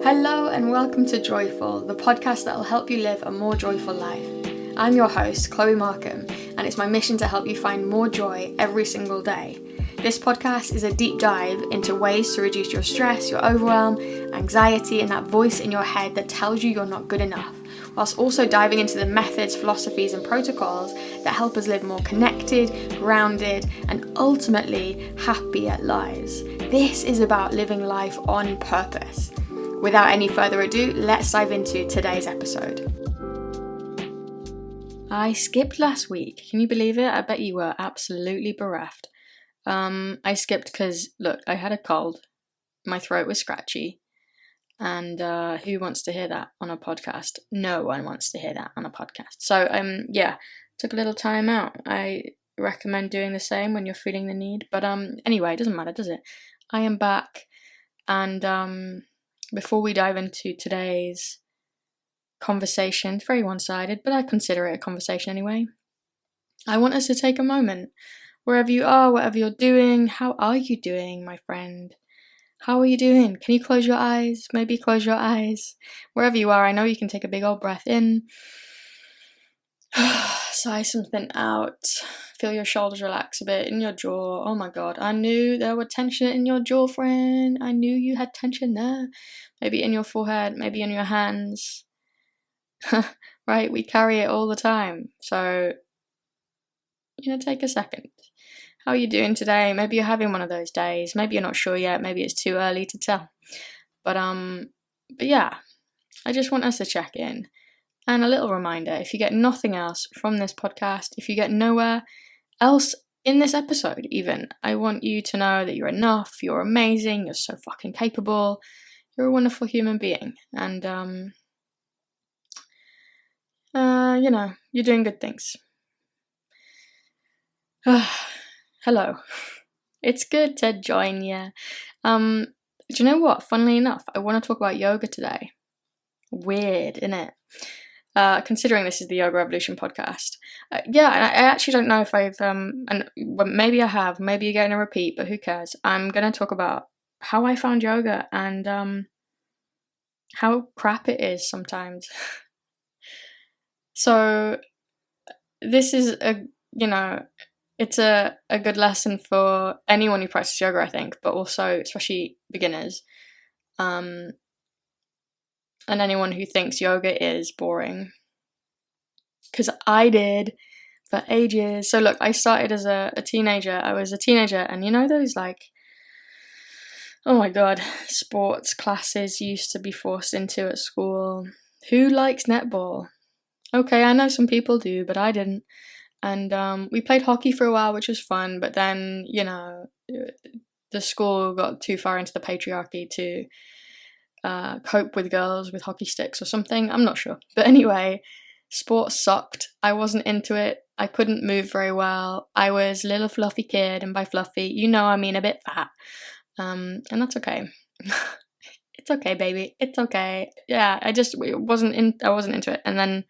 Hello and welcome to Joyful, the podcast that will help you live a more joyful life. I'm your host, Chloe Markham, and it's my mission to help you find more joy every single day. This podcast is a deep dive into ways to reduce your stress, your overwhelm, anxiety, and that voice in your head that tells you you're not good enough, whilst also diving into the methods, philosophies, and protocols that help us live more connected, grounded, and ultimately happier lives. This is about living life on purpose. Without any further ado, let's dive into today's episode. I skipped last week. Can you believe it? I bet you were absolutely bereft. I skipped because, look, I had a cold. My throat was scratchy. And who wants to hear that on a podcast? No one wants to hear that on a podcast. So, took a little time out. I recommend doing the same when you're feeling the need. But anyway, it doesn't matter, does it? I am back. And before we dive into today's conversation, it's very one-sided, but I consider it a conversation anyway. I want us to take a moment, wherever you are, whatever you're doing. How are you doing, my friend? How are you doing? Can you close your eyes? Maybe close your eyes. Wherever you are, I know you can take a big old breath in. Sigh something out. Feel your shoulders relax a bit in your jaw. Oh my god, I knew there were tension in your jaw, friend. I knew you had tension there. Maybe in your forehead, maybe in your hands. Right, we carry it all the time. So, take a second. How are you doing today? Maybe you're having one of those days. Maybe you're not sure yet. Maybe it's too early to tell. But yeah, I just want us to check in. And a little reminder, if you get nothing else from this podcast, if you get nowhere else in this episode even, I want you to know that you're enough, you're amazing, you're so fucking capable, you're a wonderful human being. And, you're doing good things. Hello. It's good to join you. Do you know what? Funnily enough, I want to talk about yoga today. Weird, innit? Considering this is the Yoga Revolution podcast. I actually don't know if I've, maybe I have, maybe you're getting a repeat, but who cares? I'm going to talk about how I found yoga and how crap it is sometimes. So this is it's a good lesson for anyone who practices yoga, I think, but also especially beginners. And anyone who thinks yoga is boring. Because I did for ages. So look, I started as a teenager. I was a teenager, and those oh my god, sports classes you used to be forced into at school. Who likes netball? Okay, I know some people do, but I didn't. And we played hockey for a while, which was fun, but then, the school got too far into the patriarchy to cope with girls with hockey sticks or something. I'm not sure. But anyway, sports sucked. I wasn't into it. I couldn't move very well. I was a little fluffy kid, and by fluffy, I mean a bit fat. And that's okay. It's okay, baby. It's okay. Yeah, I wasn't into it. And then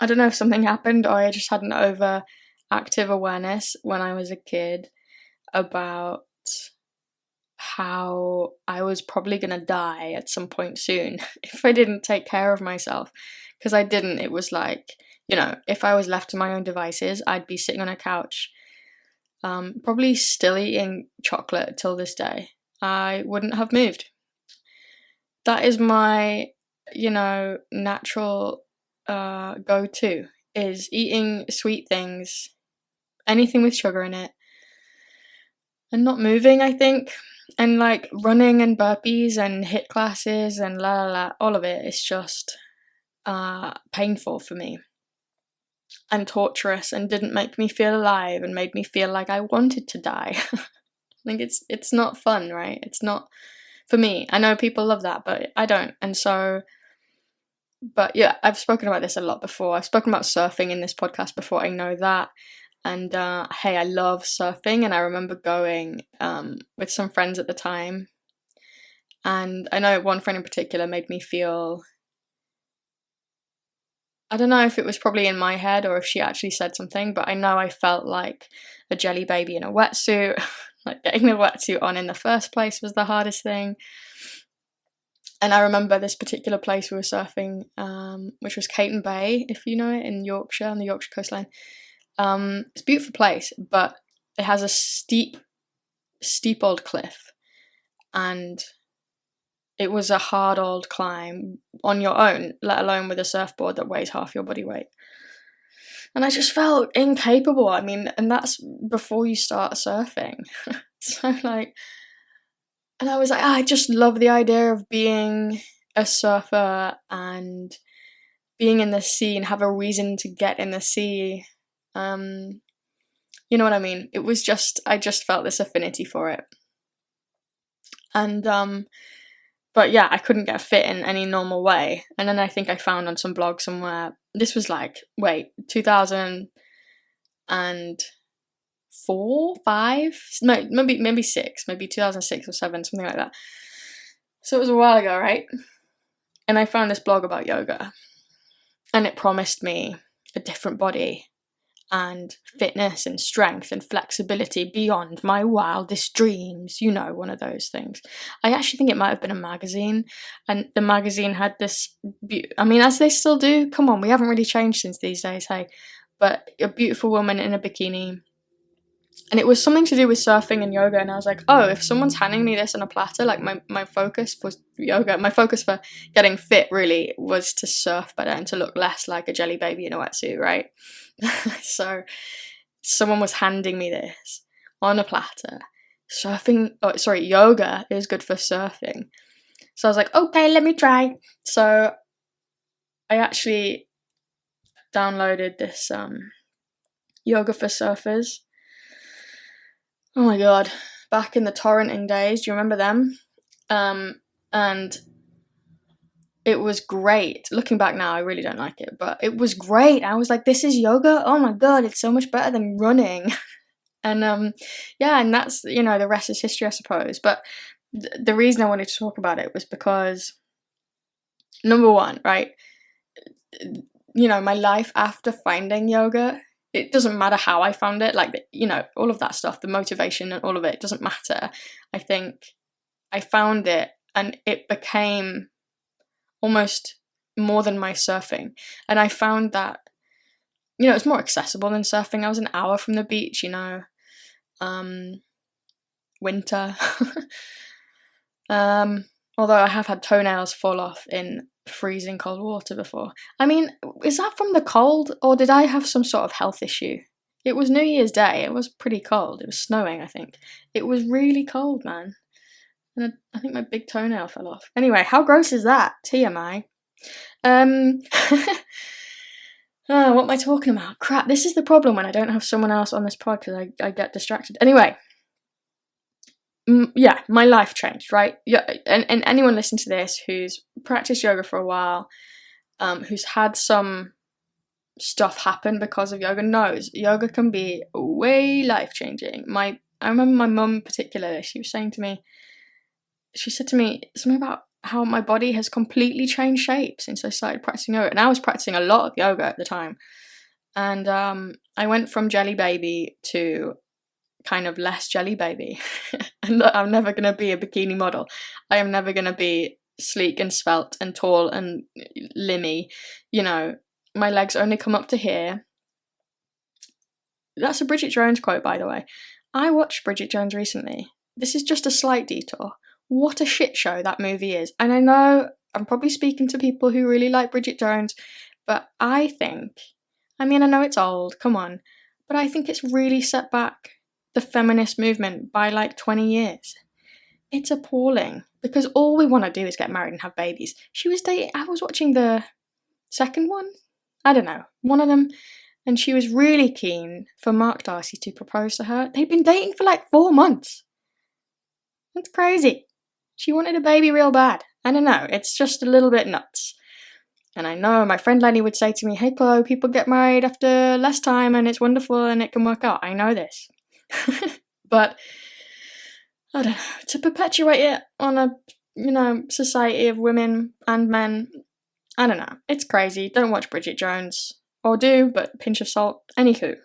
I don't know if something happened or I just had an overactive awareness when I was a kid about how I was probably going to die at some point soon if I didn't take care of myself. Because I didn't. It was like, if I was left to my own devices, I'd be sitting on a couch, probably still eating chocolate till this day. I wouldn't have moved. That is my, natural go-to, is eating sweet things, anything with sugar in it, and not moving, I think. And like running and burpees and HIIT classes and all of it is just painful for me and torturous and didn't make me feel alive and made me feel like I wanted to die. Like it's not fun, right? It's not for me. I know people love that, but I don't. And so, but yeah, I've spoken about this a lot before. I've spoken about surfing in this podcast before, I know that. And hey, I love surfing, and I remember going with some friends at the time. And I know one friend in particular made me feel, I don't know if it was probably in my head or if she actually said something, but I know I felt like a jellybaby in a wetsuit. Like getting the wetsuit on in the first place was the hardest thing. And I remember this particular place we were surfing, which was Caton Bay, if you know it, in Yorkshire, on the Yorkshire coastline. It's a beautiful place, but it has a steep old cliff, and it was a hard old climb on your own, let alone with a surfboard that weighs half your body weight. And I just felt incapable. I mean, and that's before you start surfing. So like, and I was like, I just love the idea of being a surfer and being in the sea and have a reason to get in the sea. You know what I mean? It was just, I just felt this affinity for it. And but yeah, I couldn't get fit in any normal way. And then I think I found on some blog somewhere, this was like, 2004, 5, no, maybe 6, maybe 2006 or 7, something like that. So it was a while ago, right? And I found this blog about yoga, and it promised me a different body and fitness and strength and flexibility beyond my wildest dreams, you know, one of those things. I actually think it might have been a magazine, and the magazine had this, I mean, as they still do, come on, we haven't really changed since these days, hey, but a beautiful woman in a bikini, and it was something to do with surfing and yoga, and I was like, oh, if someone's handing me this on a platter, like my focus was yoga, my focus for getting fit really was to surf better and to look less like a jelly baby in a wetsuit, right? So someone was handing me this on a platter. Yoga is good for surfing. So I was like, okay, let me try. So I actually downloaded this yoga for surfers. Oh my god, back in the torrenting days, do you remember them? And it was great. Looking back now, I really don't like it, but it was great. I was like, this is yoga? Oh my god, it's so much better than running. And yeah, and that's, you know, the rest is history, I suppose. But the reason I wanted to talk about it was because, number one, right, you know, my life after finding yoga, it doesn't matter how I found it, like, you know, all of that stuff, the motivation and all of it doesn't matter. I think I found it and it became almost more than my surfing. And I found that, you know, it's more accessible than surfing. I was an hour from the beach, you know, winter. Although I have had toenails fall off in freezing cold water before. I mean, is that from the cold, or did I have some sort of health issue? It was New Year's Day. It was pretty cold. It was snowing, I think. It was really cold, man. And I think my big toenail fell off. Anyway, how gross is that? TMI. What am I talking about? Crap, this is the problem when I don't have someone else on this pod, because I get distracted. Anyway, yeah, my life changed, right? Yeah, and anyone listening to this who's practiced yoga for a while, who's had some stuff happen because of yoga, knows yoga can be way life-changing. I remember my mum particularly, she said to me something about how my body has completely changed shape since I started practicing yoga. And I was practicing a lot of yoga at the time. And I went from jelly baby to kind of less jelly baby. And I'm never going to be a bikini model. I am never going to be sleek and svelte and tall and limmy. You know, my legs only come up to here. That's a Bridget Jones quote, by the way. I watched Bridget Jones recently. This is just a slight detour. What a shit show that movie is. And I know I'm probably speaking to people who really like Bridget Jones, but I know it's old, come on, but I think it's really set back the feminist movement by like 20 years. It's appalling, because all we want to do is get married and have babies. I was watching the second one, I don't know, one of them, and she was really keen for Mark Darcy to propose to her. They'd been dating for like 4 months. That's crazy. She wanted a baby real bad. I don't know, it's just a little bit nuts. And I know my friend Lenny would say to me, hey Chloe, people get married after less time and it's wonderful and it can work out. I know this. But, I don't know, to perpetuate it on a, you know, society of women and men, I don't know, it's crazy. Don't watch Bridget Jones. Or do, but pinch of salt. Anywho.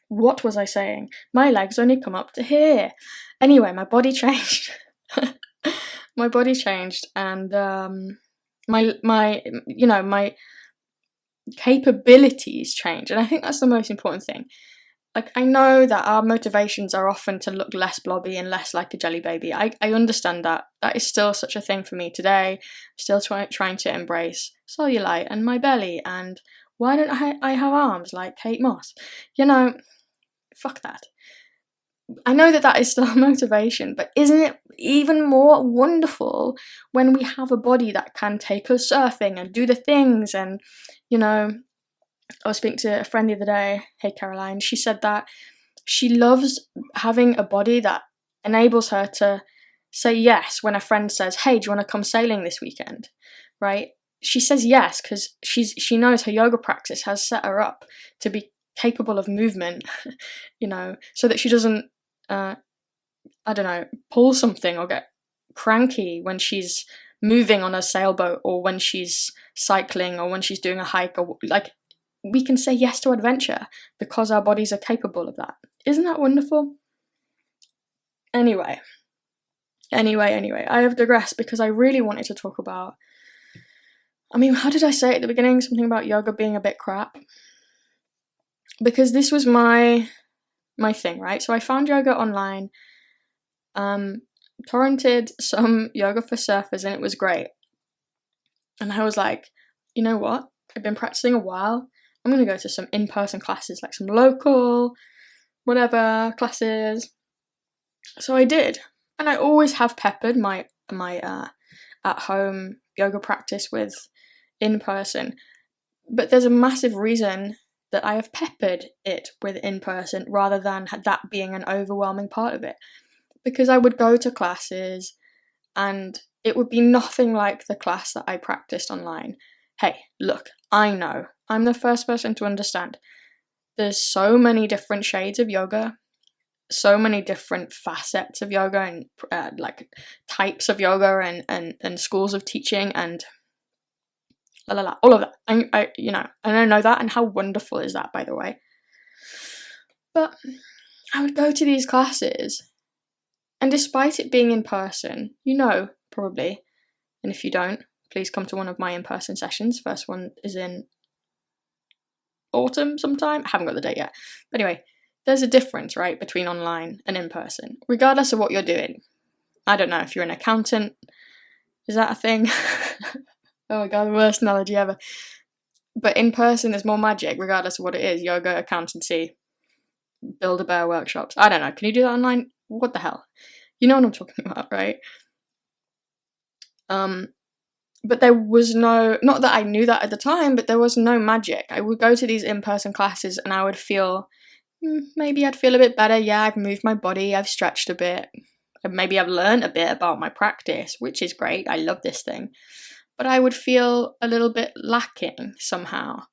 What was I saying? My legs only come up to here. Anyway, my body changed. my body changed, and my capabilities change, and I think that's the most important thing. Like, I know that our motivations are often to look less blobby and less like a jelly baby. I understand that. That is still such a thing for me today. I'm still trying to embrace cellulite and my belly, and why don't I have arms like Kate Moss? Fuck that. I know that is still a motivation, but isn't it even more wonderful when we have a body that can take us surfing and do the things? And, I was speaking to a friend the other day, hey Caroline, she said that she loves having a body that enables her to say yes when a friend says, hey, do you want to come sailing this weekend? Right? She says yes because she knows her yoga practice has set her up to be capable of movement, so that she doesn't, pull something or get cranky when she's moving on a sailboat, or when she's cycling, or when she's doing a hike, or like, we can say yes to adventure because our bodies are capable of that. Isn't that wonderful? Anyway, I have digressed because I really wanted to talk about, how did I say at the beginning? Something about yoga being a bit crap. Because this was my thing, right? So I found yoga online, torrented some yoga for surfers, and it was great. And I was like, you know what? I've been practicing a while. I'm going to go to some in-person classes, like some local, whatever, classes. So I did. And I always have peppered my at-home yoga practice with in-person. But there's a massive reason that I have peppered it with in-person rather than that being an overwhelming part of it. Because I would go to classes and it would be nothing like the class that I practiced online. Hey, look, I know. I'm the first person to understand. There's so many different shades of yoga, so many different facets of yoga, and like types of yoga, and schools of teaching, and all of that. I know that, and how wonderful is that, by the way? But I would go to these classes, and despite it being in person, probably, and if you don't, please come to one of my in-person sessions. First one is in autumn sometime. I haven't got the date yet. But anyway, there's a difference, right, between online and in-person, regardless of what you're doing. I don't know if you're an accountant. Is that a thing? Oh my god, the worst analogy ever. But in person, there's more magic, regardless of what it is. Yoga, accountancy, Build-A-Bear workshops. I don't know. Can you do that online? What the hell? You know what I'm talking about, right? But there was not that I knew that at the time, but there was no magic. I would go to these in-person classes and I would feel, maybe I'd feel a bit better. Yeah, I've moved my body, I've stretched a bit. Maybe I've learned a bit about my practice, which is great. I love this thing. But I would feel a little bit lacking somehow.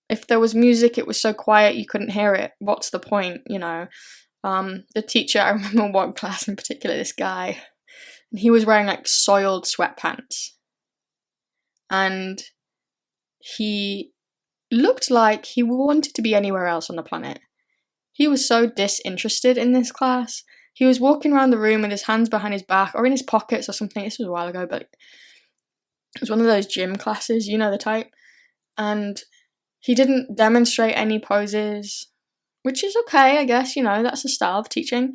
If there was music, it was so quiet you couldn't hear it. What's the point, The teacher, I remember one class in particular, this guy, and he was wearing like soiled sweatpants. And he looked like he wanted to be anywhere else on the planet. He was so disinterested in this class. He was walking around the room with his hands behind his back or in his pockets or something. This was a while ago, but it was one of those gym classes, the type. And he didn't demonstrate any poses, which is okay, I guess, that's a style of teaching.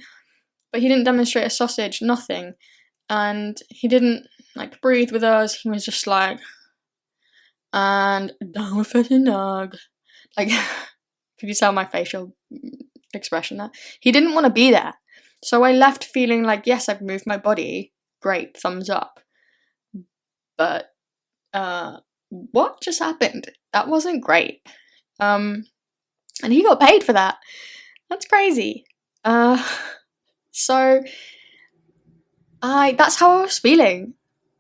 But he didn't demonstrate a sausage, nothing. And he didn't, breathe with us. He was just like, and down with it and dog. Could you tell my facial expression there? He didn't want to be there. So I left feeling like, yes, I've moved my body. Great, thumbs up. But, what just happened? That wasn't great. And he got paid for that. That's crazy. So that's how I was feeling.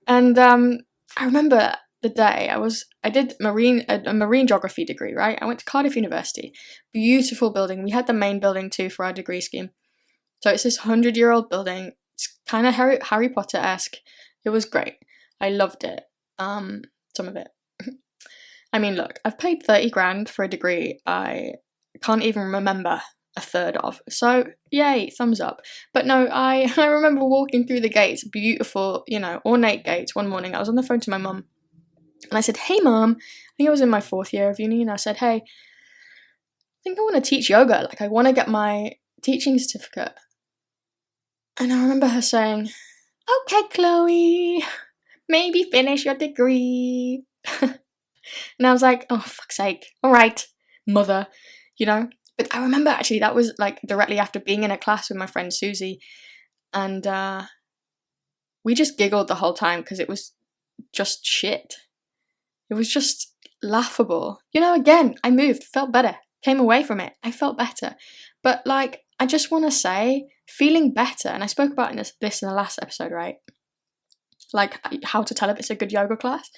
And I remember the day I did a marine geography degree, right? I went to Cardiff University. Beautiful building. We had the main building too for our degree scheme. So it's this 100-year-old building. It's kind of Harry Potter-esque. It was great. I loved it. Some of it. Look, I've paid 30 grand for a degree I can't even remember a third of. So yay, thumbs up. But no, I remember walking through the gates, beautiful, ornate gates one morning. I was on the phone to my mum and I said, hey mum, I think I was in my 4th year of uni, and I said, hey, I think I want to teach yoga. Like, I want to get my teaching certificate. And I remember her saying, okay, Chloe, maybe finish your degree. And I was like, oh, fuck's sake. All right, mother, But I remember actually that was like directly after being in a class with my friend Susie. And we just giggled the whole time because it was just shit. It was just laughable. Again, I moved, felt better, came away from it. I felt better. But like, I just want to say, feeling better, and I spoke about this in the last episode, right? Like how to tell if it's a good yoga class.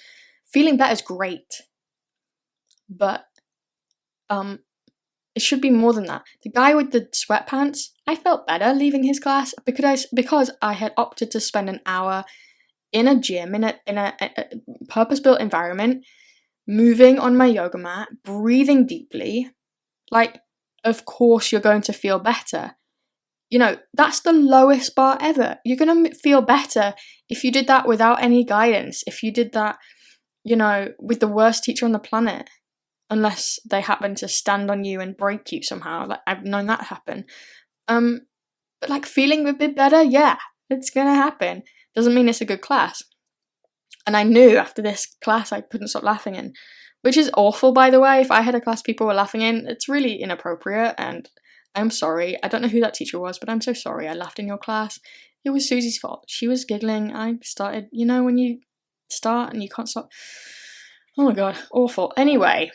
Feeling better is great. But it should be more than that. The guy with the sweatpants, I felt better leaving his class because I had opted to spend an hour in a gym, in a purpose-built environment, moving on my yoga mat, breathing deeply. Like, of course you're going to feel better. That's the lowest bar ever. You're going to feel better if you did that without any guidance, if you did that, with the worst teacher on the planet. Unless they happen to stand on you and break you somehow. Like, I've known that happen. But like, feeling a bit better, yeah, it's gonna happen. Doesn't mean it's a good class. And I knew after this class I couldn't stop laughing in, which is awful, by the way. If I had a class people were laughing in, it's really inappropriate, and I'm sorry. I don't know who that teacher was, but I'm so sorry I laughed in your class. It was Susie's fault. She was giggling. I started, when you start and you can't stop. Oh my god, awful. Anyway.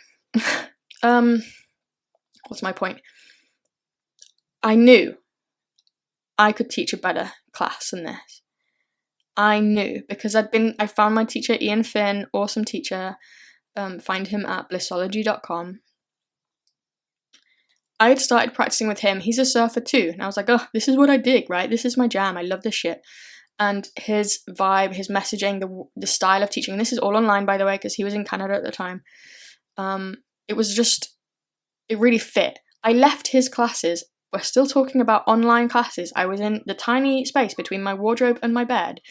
What's my point? I knew I could teach a better class than this. I knew because I found my teacher, Ian Finn, awesome teacher. Find him at blissology.com. I had started practicing with him. He's a surfer too. And I was like, oh, this is what I dig, right? This is my jam. I love this shit. And his vibe, his messaging, the style of teaching, and this is all online, by the way, because he was in Canada at the time. It really fit. I left his classes. We're still talking about online classes. I was in the tiny space between my wardrobe and my bed,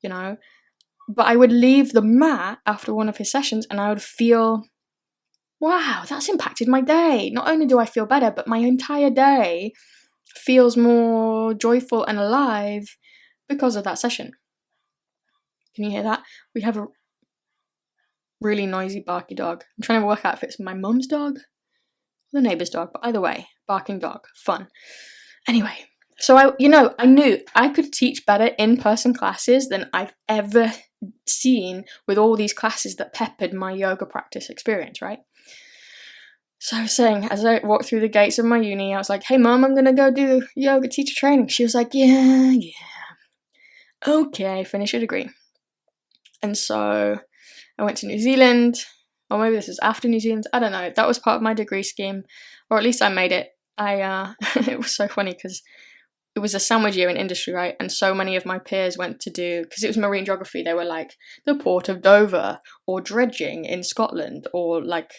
But I would leave the mat after one of his sessions and I would feel, wow, that's impacted my day. Not only do I feel better, but my entire day feels more joyful and alive because of that session. Can you hear that? We have a really noisy barky dog. I'm trying to work out if it's my mum's dog or the neighbour's dog, but either way, barking dog, fun. Anyway, so I knew I could teach better in-person classes than I've ever seen with all these classes that peppered my yoga practice experience, right? So I was saying, as I walked through the gates of my uni, I was like, hey mum, I'm gonna go do yoga teacher training. She was like, yeah, okay, finish your degree. And so I went to New Zealand, or maybe this was after New Zealand, I don't know. That was part of my degree scheme, or at least I made it. It was so funny because it was a sandwich year in industry, right? And so many of my peers went to do, because it was marine geography, they were like the Port of Dover, or dredging in Scotland, or like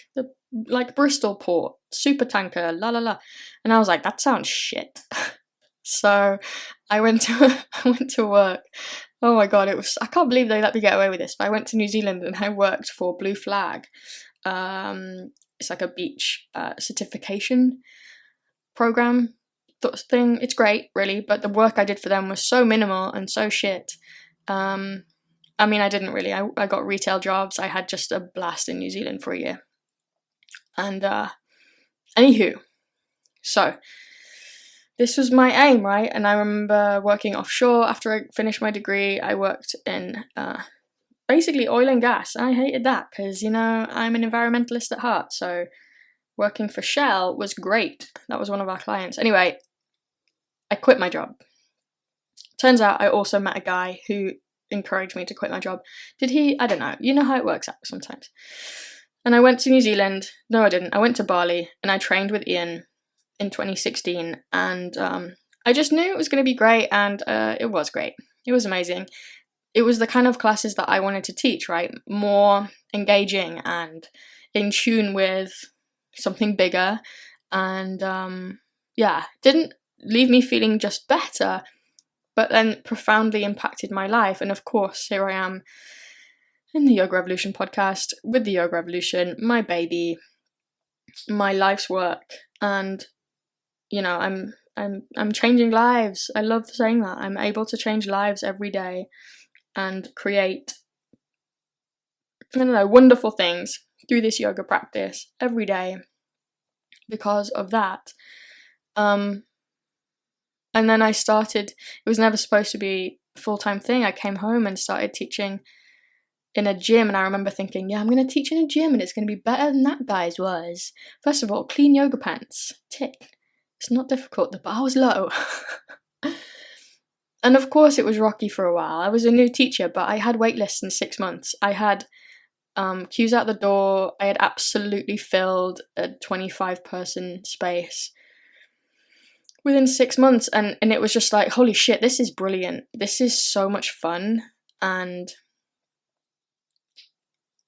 Bristol Port, super tanker, la la la. And I was like, that sounds shit. So I went to work. Oh my god, I can't believe they let me get away with this, but I went to New Zealand and I worked for Blue Flag. It's like a beach certification program thing. It's great, really, but the work I did for them was so minimal and so shit. I mean, I didn't really. I got retail jobs. I had just a blast in New Zealand for a year. And anywho, so this was my aim, right? And I remember working offshore after I finished my degree. I worked in basically oil and gas. I hated that because, I'm an environmentalist at heart. So working for Shell was great. That was one of our clients. Anyway, I quit my job. Turns out I also met a guy who encouraged me to quit my job. Did he? I don't know. You know how it works out sometimes. And I went to New Zealand. No, I didn't. I went to Bali and I trained with Ian in 2016, and I just knew it was going to be great, and it was great. It was amazing. It was the kind of classes that I wanted to teach, right? More engaging and in tune with something bigger, and didn't leave me feeling just better, but then profoundly impacted my life. And of course, here I am in the Yoga Revolution podcast with the Yoga Revolution, my baby, my life's work, and I'm changing lives. I love saying that. I'm able to change lives every day and create, wonderful things through this yoga practice every day because of that. And then I started, it was never supposed to be a full-time thing. I came home and started teaching in a gym, and I remember thinking, I'm going to teach in a gym and it's going to be better than that guy's was. First of all, clean yoga pants. Tick. It's not difficult. The bar was low. And of course it was rocky for a while. I was a new teacher, but I had wait lists in 6 months. I had queues out the door. I had absolutely filled a 25-person space within 6 months, and it was just like, holy shit, this is brilliant. This is so much fun, and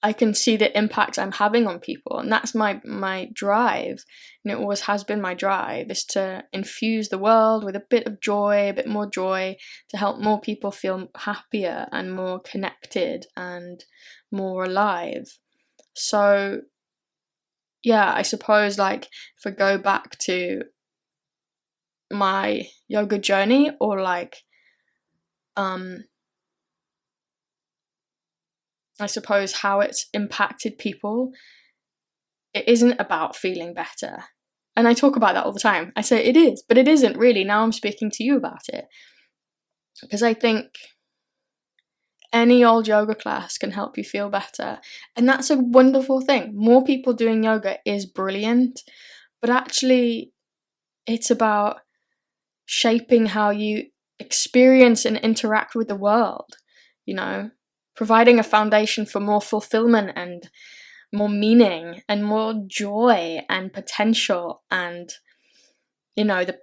I can see the impact I'm having on people, and that's my drive, and it always has been my drive, is to infuse the world with a bit of joy, a bit more joy, to help more people feel happier and more connected and more alive. So I suppose, like, if I go back to my yoga journey, or like I suppose how it's impacted people, it isn't about feeling better. And I talk about that all the time. I say it is, but it isn't really. Now I'm speaking to you about it, because I think any old yoga class can help you feel better, and that's a wonderful thing. More people doing yoga is brilliant, but actually it's about shaping how you experience and interact with the world, providing a foundation for more fulfillment and more meaning and more joy and potential, and the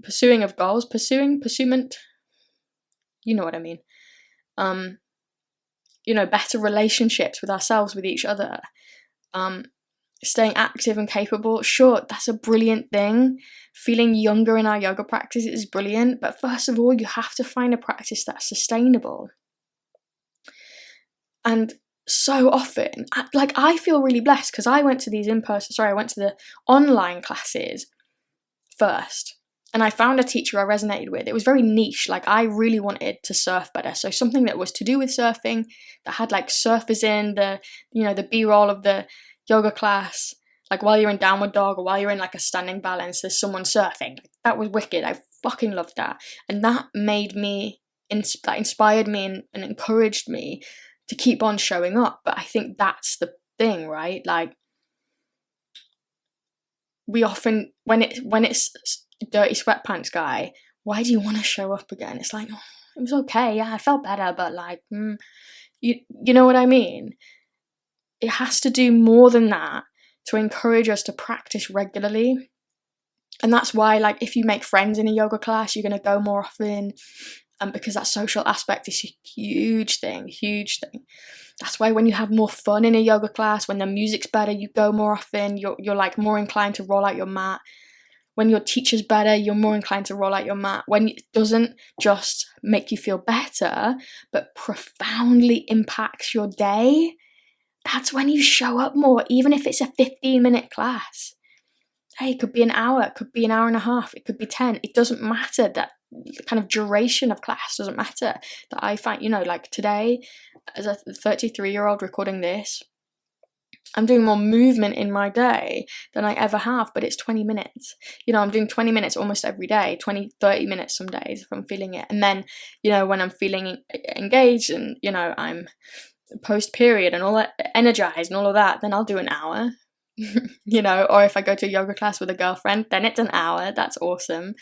pursuing of goals, pursuement, you know what I mean. Better relationships with ourselves, with each other, staying active and capable. Sure, that's a brilliant thing. Feeling younger in our yoga practice is brilliant, but first of all, you have to find a practice that's sustainable. And so often, I feel really blessed, because I went to the online classes first, and I found a teacher I resonated with. It was very niche. Like, I really wanted to surf better, so something that was to do with surfing, that had like surfers in the B-roll of the yoga class, like while you're in downward dog or while you're in like a standing balance, there's someone surfing. That was wicked. I fucking loved that, and that made me that inspired me and encouraged me to keep on showing up. But I think that's the thing, right? Like, we often, when it's dirty sweatpants guy, why do you want to show up again? It's like, oh, it was okay, yeah, I felt better, but like, you know what I mean? It has to do more than that to encourage us to practice regularly. And that's why, like, if you make friends in a yoga class, you're going to go more often, because that social aspect is a huge thing. That's why when you have more fun in a yoga class, when the music's better, you go more often. You're like more inclined to roll out your mat. When your teacher's better, you're more inclined to roll out your mat. When it doesn't just make you feel better, but profoundly impacts your day, that's when you show up more, even if it's a 15-minute class. Hey, it could be an hour, it could be an hour and a half, it could be 10. It doesn't matter. That kind of duration of class doesn't matter. That I find, like today, as a 33-year-old recording this, I'm doing more movement in my day than I ever have, but it's 20 minutes. I'm doing 20 minutes almost every day, 20, 30 minutes some days if I'm feeling it. And then, when I'm feeling engaged and, I'm post-period and all that, energized and all of that, then I'll do an hour. Or if I go to a yoga class with a girlfriend, then it's an hour. That's awesome.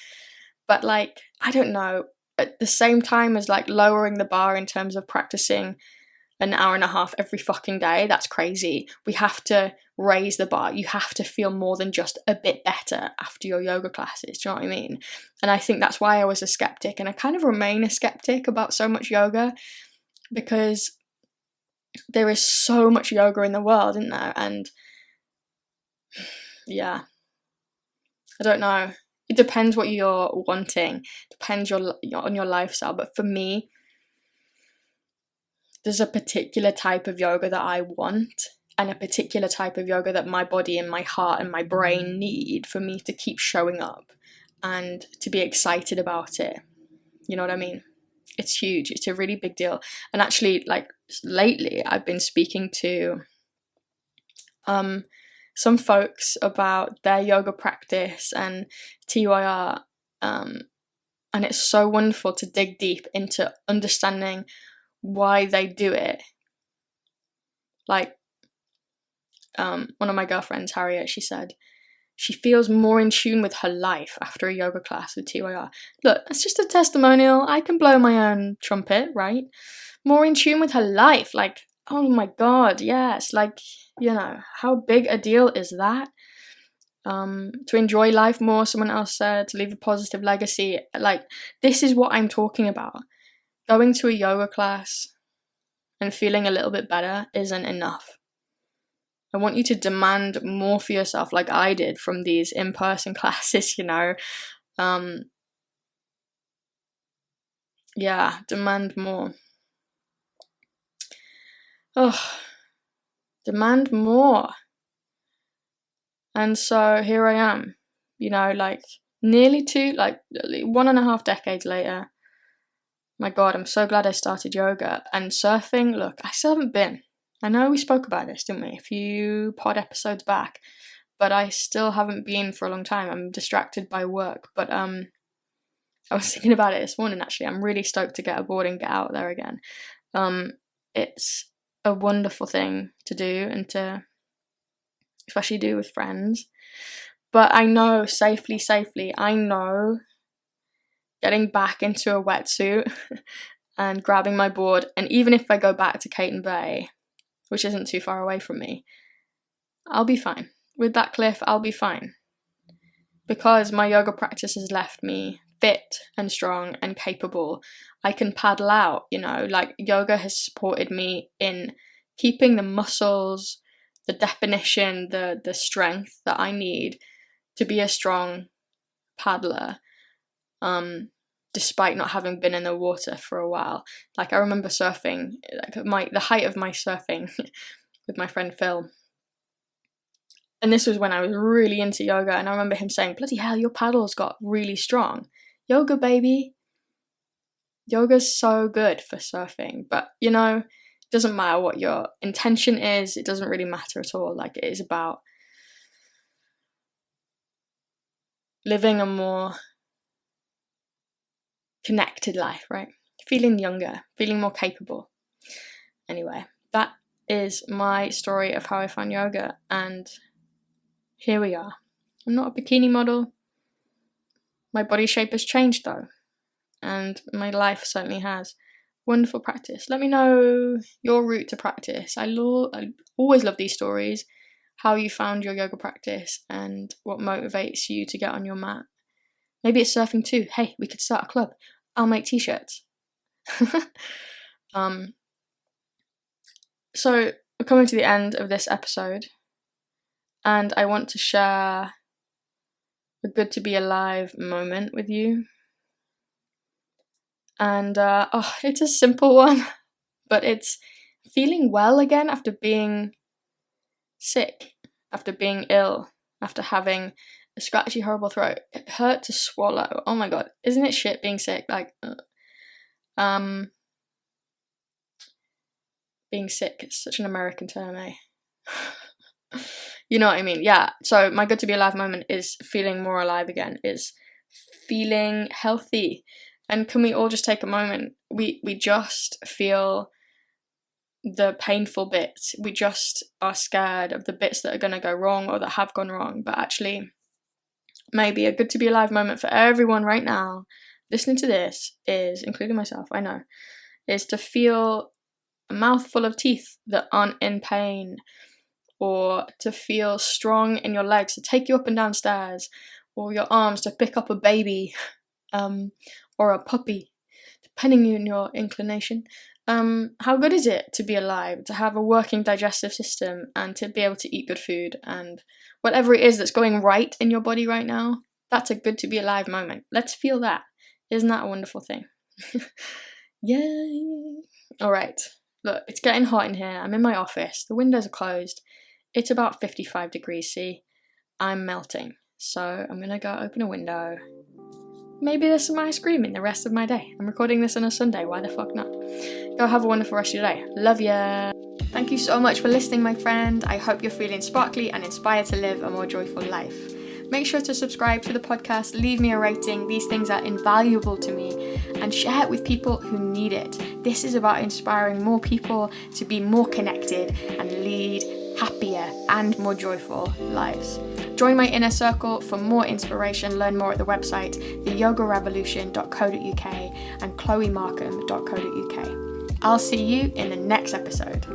But like, I don't know, at the same time as like lowering the bar in terms of practicing an hour and a half every fucking day, that's crazy. We have to raise the bar. You have to feel more than just a bit better after your yoga classes. Do you know what I mean? And I think that's why I was a skeptic, and I kind of remain a skeptic about so much yoga, because there is so much yoga in the world, isn't there? And yeah, I don't know. it depends what you're wanting, depends on your lifestyle. But for me, there's a particular type of yoga that I want, and a particular type of yoga that my body and my heart and my brain need for me to keep showing up and to be excited about it. You know what I mean? It's huge. It's a really big deal. And actually, like, lately I've been speaking to some folks about their yoga practice and TYR, and it's so wonderful to dig deep into understanding why they do it. Like, one of my girlfriends, Harriet, she said she feels more in tune with her life after a yoga class with TYR. Look, that's just a testimonial. I can blow my own trumpet, right? More in tune with her life. Like, oh my God, yes. Like, you know, how big a deal is that? To enjoy life more, someone else said, to leave a positive legacy. Like, this is what I'm talking about. Going to a yoga class and feeling a little bit better isn't enough. I want you to demand more for yourself, like I did from these in-person classes, you know. Yeah, demand more. Oh, demand more. And so here I am, you know, like nearly 1.5 decades later. My God, I'm so glad I started yoga. And surfing, look, I still haven't been. I know we spoke about this, didn't we? A few pod episodes back. But I still haven't been for a long time. I'm distracted by work. But I was thinking about it this morning, actually. I'm really stoked to get aboard and get out there again. It's a wonderful thing to do, and to especially do with friends. But I know safely, I know getting back into a wetsuit and grabbing my board, and even if I go back to Caton Bay, which isn't too far away from me, I'll be fine. With that cliff, I'll be fine. Because my yoga practice has left me fit and strong and capable. I can paddle out, you know, like yoga has supported me in keeping the muscles, the definition, the strength that I need to be a strong paddler, despite not having been in the water for a while. Like, I remember surfing, like the height of my surfing with my friend Phil. And this was when I was really into yoga, and I remember him saying, bloody hell, your paddles got really strong. Yoga, baby. Yoga's so good for surfing. But, you know, it doesn't matter what your intention is. It doesn't really matter at all. Like, it is about living a more connected life, right? Feeling younger, feeling more capable. Anyway, that is my story of how I found yoga, and here we are. I'm not a bikini model. My body shape has changed though, and my life certainly has. Wonderful practice. Let me know your route to practice. I always love these stories, how you found your yoga practice and what motivates you to get on your mat. Maybe it's surfing too. Hey, we could start a club. I'll make t-shirts. So we're coming to the end of this episode, and I want to share a good to be alive moment with you. And it's a simple one, but it's feeling well again after being sick, after being ill, after having a scratchy, horrible throat. It hurt to swallow. Oh my God, isn't it shit being sick? Like, being sick is such an American term, eh? You know what I mean? Yeah. So my good to be alive moment is feeling more alive again, is feeling healthy. And can we all just take a moment? We just feel the painful bits. We just are scared of the bits that are going to go wrong or that have gone wrong. But actually, maybe a good to be alive moment for everyone right now listening to this is, including myself, I know, is to feel a mouthful of teeth that aren't in pain, or to feel strong in your legs to take you up and down stairs, or your arms to pick up a baby, or a puppy, depending on your inclination. How good is it to be alive, to have a working digestive system, and to be able to eat good food, and whatever it is that's going right in your body right now, That's a good to be alive moment. Let's feel that. Isn't that a wonderful thing? Yay! Alright, look, it's getting hot in here. I'm in my office. The windows are closed. It's about 55 degrees C. I'm melting. So I'm gonna go open a window. Maybe there's some ice cream in the rest of my day. I'm recording this on a Sunday. Why the fuck not? Go have a wonderful rest of your day. Love ya! Thank you so much for listening, my friend. I hope you're feeling sparkly and inspired to live a more joyful life. Make sure to subscribe to the podcast, leave me a rating. These things are invaluable to me, and share it with people who need it. This is about inspiring more people to be more connected and lead happier and more joyful lives. Join my inner circle for more inspiration. Learn more at the website theyogarevolution.co.uk and chloemarkham.co.uk. I'll see you in the next episode.